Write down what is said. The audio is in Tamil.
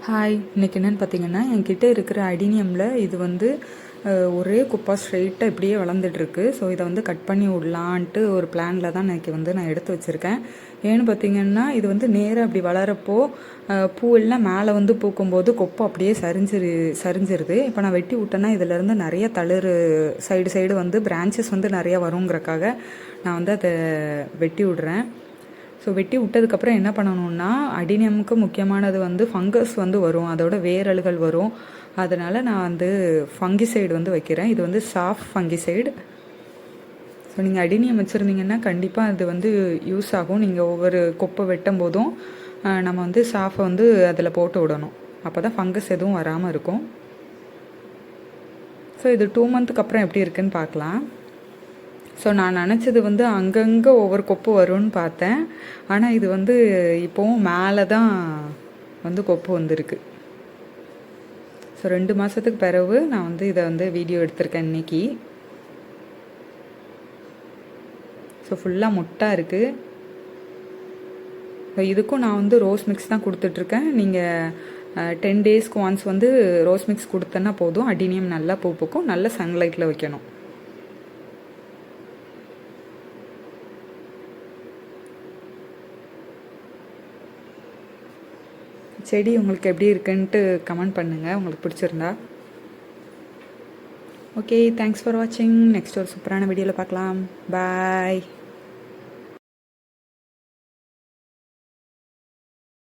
ஹாய், இன்றைக்கி என்னென்னு பார்த்தீங்கன்னா, என்கிட்ட இருக்கிற அடினியமில் இது வந்து ஒரே குப்பா ஸ்ட்ரெயிட்டாக இப்படியே வளர்ந்துட்டுருக்கு. ஸோ இதை வந்து கட் பண்ணி விடலான்ட்டு ஒரு பிளானில் தான் இன்றைக்கி வந்து நான் எடுத்து வச்சுருக்கேன். ஏன்னு பார்த்தீங்கன்னா, இது வந்து நேராக அப்படி வளரப்போ பூவெல்லாம் மேலே வந்து பூக்கும்போது கொப்பை அப்படியே சரிஞ்சிருது. இப்போ நான் வெட்டி விட்டேன்னா இதிலேருந்து நிறைய தளிர் சைடு வந்து பிரான்ச்சஸ் வந்து நிறையா வருங்கிறக்காக நான் வந்து அதை வெட்டி விட்றேன். ஸோ வெட்டி விட்டதுக்கப்புறம் என்ன பண்ணணுன்னா, அடினியமுக்கு முக்கியமானது வந்து ஃபங்கஸ் வந்து வரும், அதோட வேரல்கள் வரும். அதனால் நான் வந்து ஃபங்கிசைடு வந்து வைக்கிறேன். இது வந்து சாஃப்ட் ஃபங்கிசைடு. ஸோ நீங்கள் அடினியம் வச்சுருந்தீங்கன்னா கண்டிப்பாக அது வந்து யூஸ் ஆகும். நீங்கள் ஒவ்வொரு கொப்பை வெட்டும் போதும் நம்ம வந்து சாஃபை வந்து அதில் போட்டு விடணும். அப்போ தான் ஃபங்கஸ் எதுவும் வராமல் இருக்கும். ஸோ இது 2 மந்த்துக்கு அப்புறம் எப்படி இருக்குதுன்னு பார்க்கலாம். ஸோ நான் நினச்சது வந்து அங்கங்கே ஒவ்வொரு கொப்பு வரும்னு பார்த்தேன். ஆனால் இது வந்து இப்போவும் மேலே தான் வந்து கொப்பு வந்திருக்கு. ஸோ 2 மாதத்துக்கு பிறகு நான் வந்து இதை வந்து வீடியோ எடுத்திருக்கேன் இன்றைக்கி. ஸோ ஃபுல்லாக முட்டாக இருக்குது. ஸோ இதுக்கும் நான் வந்து ரோஸ் மிக்ஸ் தான் கொடுத்துட்ருக்கேன். நீங்கள் 10 டேஸ்க்கு ஒன்ஸ் வந்து ரோஸ் மிக்ஸ் கொடுத்தேன்னா போதும். அடினியம் நல்லா பூக்கும். நல்ல சன்லைட்டில் வைக்கணும். செடி உங்களுக்கு எப்படி இருக்குன்ட்டு கமெண்ட் பண்ணுங்கள், உங்களுக்கு பிடிச்சிருந்தா. ஓகே, தேங்க்ஸ் ஃபார் வாட்சிங். நெக்ஸ்ட் ஒரு சூப்பரான வீடியோவில் பார்க்கலாம். பாய்.